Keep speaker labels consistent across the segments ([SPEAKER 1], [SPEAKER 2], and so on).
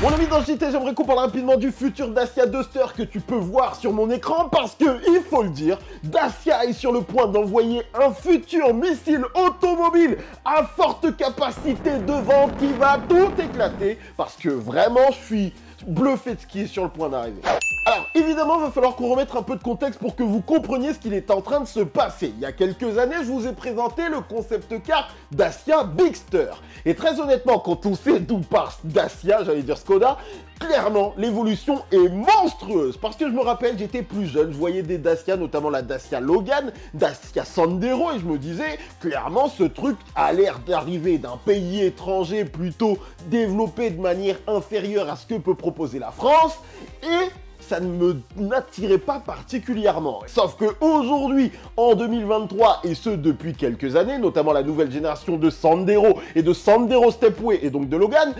[SPEAKER 1] Mon ami dans le JT, j'aimerais qu'on parle rapidement du futur Dacia Duster que tu peux voir sur mon écran parce que, il faut le dire, Dacia est sur le point d'envoyer un futur missile automobile à forte capacité de vente qui va tout éclater parce que vraiment, je suis bluffé de ce qui est sur le point d'arriver. Alors, évidemment, il va falloir qu'on remette un peu de contexte pour que vous compreniez ce qu'il est en train de se passer. Il y a quelques années, je vous ai présenté le concept car Dacia Bigster. Et très honnêtement, quand on sait d'où part Dacia, j'allais dire Skoda, clairement, l'évolution est monstrueuse. Parce que je me rappelle, j'étais plus jeune, je voyais des Dacia, notamment la Dacia Logan, Dacia Sandero, et je me disais, clairement, ce truc a l'air d'arriver d'un pays étranger plutôt développé de manière inférieure à ce que peut proposer la France, et ça ne m'attirait pas particulièrement. Sauf que aujourd'hui, en 2023, et ce depuis quelques années, notamment la nouvelle génération de Sandero et de Sandero Stepway et donc de Logan,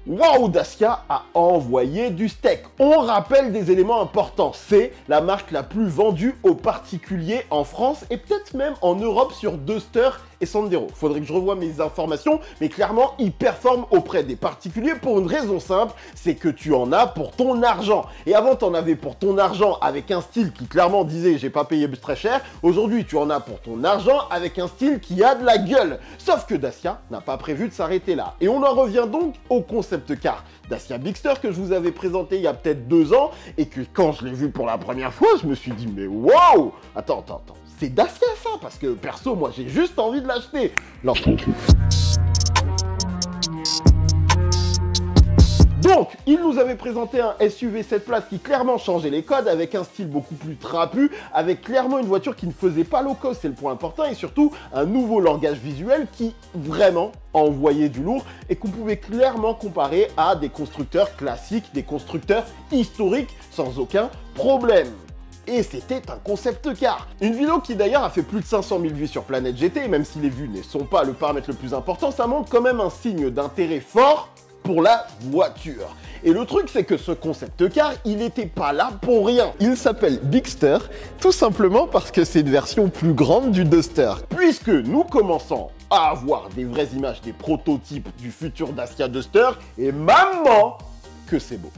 [SPEAKER 1] waouh, Dacia a envoyé du steak. On rappelle des éléments importants. C'est la marque la plus vendue aux particuliers en France et peut-être même en Europe sur Duster et Sandero. Faudrait que je revoie mes informations, mais clairement, ils performent auprès des particuliers pour une raison simple, c'est que tu en as pour ton argent. Et avant, tu en avais pour ton argent avec un style qui clairement disait « j'ai pas payé très cher ». Aujourd'hui, tu en as pour ton argent avec un style qui a de la gueule. Sauf que Dacia n'a pas prévu de s'arrêter là. Et on en revient donc au concept car Dacia Bigster que je vous avais présenté il y a peut-être 2 ans et que quand je l'ai vu pour la première fois, je me suis dit « mais waouh ! Attends. C'est Dacia ça, parce que perso, moi j'ai juste envie de l'acheter. Donc, il nous avait présenté un SUV 7 places qui clairement changeait les codes, avec un style beaucoup plus trapu, avec clairement une voiture qui ne faisait pas low cost, c'est le point important, et surtout un nouveau langage visuel qui vraiment envoyait du lourd et qu'on pouvait clairement comparer à des constructeurs classiques, des constructeurs historiques, sans aucun problème. Et c'était un concept car. Une vidéo qui d'ailleurs a fait plus de 500 000 vues sur Planète GT, et même si les vues ne sont pas le paramètre le plus important, ça montre quand même un signe d'intérêt fort pour la voiture. Et le truc, c'est que ce concept car, il n'était pas là pour rien. Il s'appelle Bigster, tout simplement parce que c'est une version plus grande du Duster. Puisque nous commençons à avoir des vraies images, des prototypes du futur Dacia Duster, et maman que c'est beau.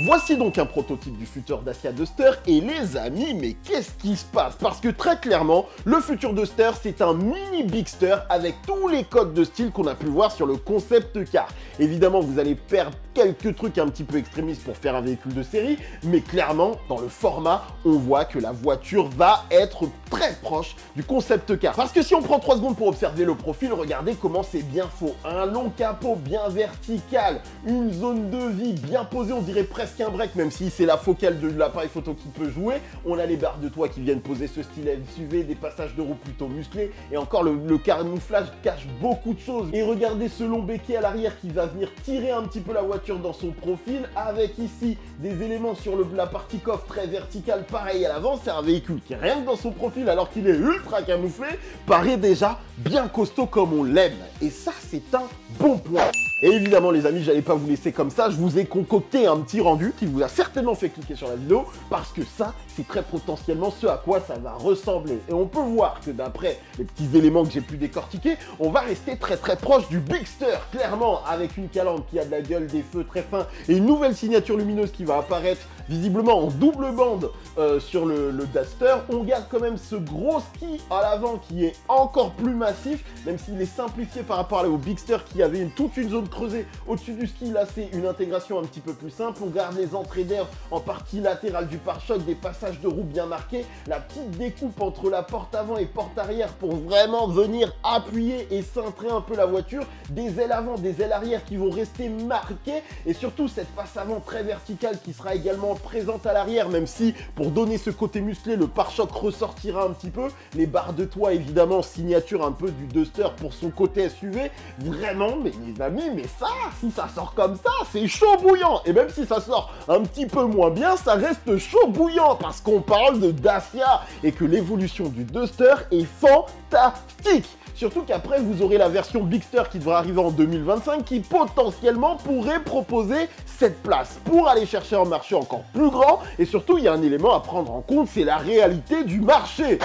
[SPEAKER 1] Voici donc un prototype du futur Dacia Duster et les amis, mais qu'est-ce qui se passe? Parce que très clairement, le futur Duster, c'est un mini Bigster avec tous les codes de style qu'on a pu voir sur le concept car. Évidemment, vous allez perdre quelques trucs un petit peu extrémistes pour faire un véhicule de série, mais clairement, dans le format, on voit que la voiture va être très proche du concept car. Parce que si on prend 3 secondes pour observer le profil, regardez comment c'est bien faux. Un long capot bien vertical, une zone de vie bien posée, on dirait presque un break, même si c'est la focale de l'appareil photo qui peut jouer. On a les barres de toit qui viennent poser ce style SUV, des passages de roues plutôt musclés, et encore le camouflage cache beaucoup de choses. Et regardez ce long béquet à l'arrière qui va venir tirer un petit peu la voiture dans son profil, avec ici des éléments sur la partie coffre très verticale, pareil à l'avant. C'est un véhicule qui, rien que dans son profil, alors qu'il est ultra camouflé, paraît déjà bien costaud comme on l'aime. Et ça, c'est un bon point. Et évidemment les amis, j'allais pas vous laisser comme ça, je vous ai concocté un petit rendu qui vous a certainement fait cliquer sur la vidéo, parce que ça, c'est très potentiellement ce à quoi ça va ressembler. Et on peut voir que d'après les petits éléments que j'ai pu décortiquer, on va rester très proche du Bigster, clairement, avec une calandre qui a de la gueule, des feux très fins, et une nouvelle signature lumineuse qui va apparaître visiblement en double bande sur le Duster. On garde quand même ce gros ski à l'avant qui est encore plus massif, même s'il est simplifié par rapport au Bigster qui avait toute une zone creusée au-dessus du ski. Là, c'est une intégration un petit peu plus simple. On garde les entrées d'air en partie latérale du pare-choc, des passages de roues bien marqués, la petite découpe entre la porte avant et porte arrière pour vraiment venir appuyer et cintrer un peu la voiture, des ailes avant, des ailes arrière qui vont rester marquées, et surtout cette face avant très verticale qui sera également présente à l'arrière, même si pour donner ce côté musclé, le pare-choc ressortira un petit peu. Les barres de toit, évidemment, signature un peu du Duster pour son côté SUV. Vraiment, mais les amis, mais ça, si ça sort comme ça, c'est chaud bouillant. Et même si ça sort un petit peu moins bien, ça reste chaud bouillant parce qu'on parle de Dacia et que l'évolution du Duster est fantastique. Surtout qu'après, vous aurez la version Bigster qui devra arriver en 2025 qui potentiellement pourrait proposer cette place pour aller chercher un marché encore plus grand. Et surtout, il y a un élément à prendre en compte, c'est la réalité du marché.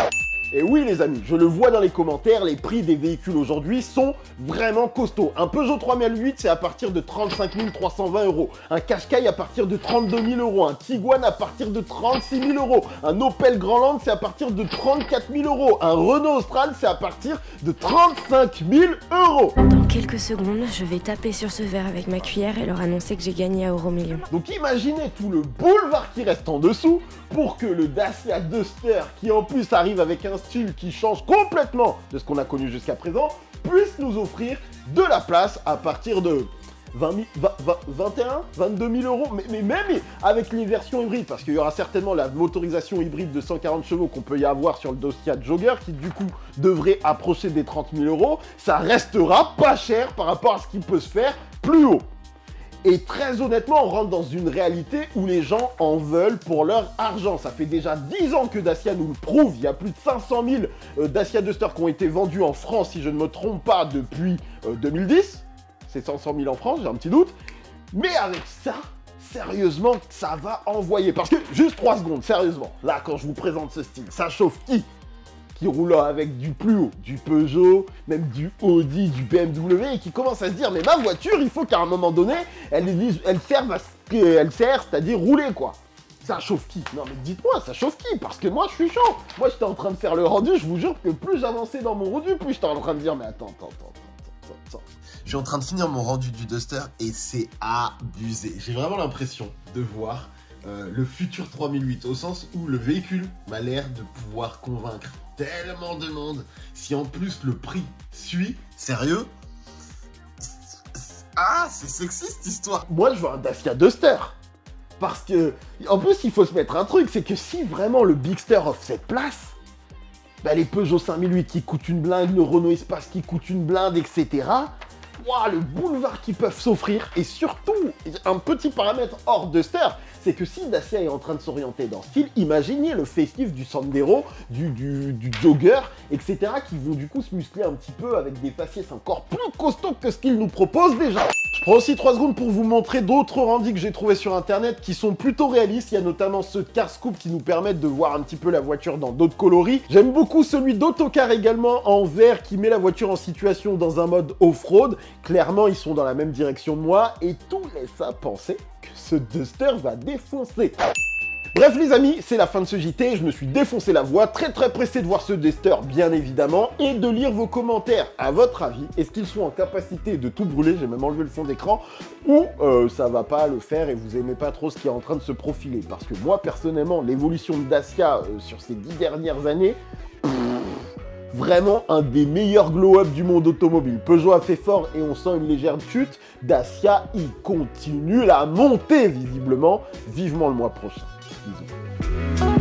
[SPEAKER 1] Et oui les amis, je le vois dans les commentaires, les prix des véhicules aujourd'hui sont vraiment costauds. Un Peugeot 3008 c'est à partir de 35 320 €, un Qashqai à partir de 32 000 €, un Tiguan à partir de 36 000 €, un Opel Grandland c'est à partir de 34 000 €, un Renault Austral c'est à partir de 35 000 €.
[SPEAKER 2] Dans quelques secondes, je vais taper sur ce verre avec ma cuillère et leur annoncer que j'ai gagné à Euromillions.
[SPEAKER 1] Donc imaginez tout le boulevard qui reste en dessous pour que le Dacia Duster, qui en plus arrive avec un style qui change complètement de ce qu'on a connu jusqu'à présent, puisse nous offrir de la place à partir de 22 000 €, mais même avec les versions hybrides, parce qu'il y aura certainement la motorisation hybride de 140 chevaux qu'on peut y avoir sur le Dacia Jogger, qui du coup devrait approcher des 30 000 €, ça restera pas cher par rapport à ce qui peut se faire plus haut. Et très honnêtement, on rentre dans une réalité où les gens en veulent pour leur argent. Ça fait déjà 10 ans que Dacia nous le prouve. Il y a plus de 500 000 Dacia Duster qui ont été vendus en France, si je ne me trompe pas, depuis 2010. C'est 500 000 en France, j'ai un petit doute. Mais avec ça, sérieusement, ça va envoyer. Parce que, juste 3 secondes, sérieusement, là, quand je vous présente ce style, ça chauffe qui roule avec du plus haut, du Peugeot, même du Audi, du BMW, et qui commence à se dire, mais ma voiture, il faut qu'à un moment donné, elle serve à ce qu'elle sert, c'est-à-dire rouler, quoi. Ça chauffe qui? Non mais dites-moi, ça chauffe qui? Parce que moi, je suis chaud. Moi, j'étais en train de faire le rendu, je vous jure que plus j'avançais dans mon rendu, plus j'étais en train de dire, mais attends.
[SPEAKER 3] Je suis en train de finir mon rendu du Duster et c'est abusé. J'ai vraiment l'impression de voir le futur 3008, au sens où le véhicule m'a l'air de pouvoir convaincre tellement de monde. Si en plus le prix suit, sérieux, c'est sexy cette histoire.
[SPEAKER 1] Moi, je veux un Dacia Duster. Parce que, en plus, il faut se mettre un truc, c'est que si vraiment le Bigster offre cette place, bah, les Peugeot 5008 qui coûtent une blinde, le Renault Espace qui coûte une blinde, etc. Wow, le boulevard qu'ils peuvent s'offrir, et surtout, un petit paramètre hors Duster, c'est que si Dacia est en train de s'orienter dans ce style, imaginez le facelift du Sandero, du Jogger, etc., qui vont du coup se muscler un petit peu avec des faciès encore plus costauds que ce qu'ils nous proposent déjà. Je prends aussi 3 secondes pour vous montrer d'autres rendus que j'ai trouvés sur internet qui sont plutôt réalistes. Il y a notamment ceux de CarScoop qui nous permettent de voir un petit peu la voiture dans d'autres coloris. J'aime beaucoup celui d'Autocar également en vert qui met la voiture en situation dans un mode off-road. Clairement, ils sont dans la même direction de moi et tout laisse à penser que ce Duster va défoncer. Bref les amis, c'est la fin de ce JT, je me suis défoncé la voix, très pressé de voir ce Duster bien évidemment, et de lire vos commentaires. À votre avis, est-ce qu'ils sont en capacité de tout brûler, j'ai même enlevé le fond d'écran, ou ça va pas le faire et vous aimez pas trop ce qui est en train de se profiler? Parce que moi personnellement, l'évolution de Dacia sur ces 10 dernières années, vraiment un des meilleurs glow-up du monde automobile. Peugeot a fait fort et on sent une légère chute. Dacia, il continue la montée visiblement. Vivement le mois prochain. Bisous.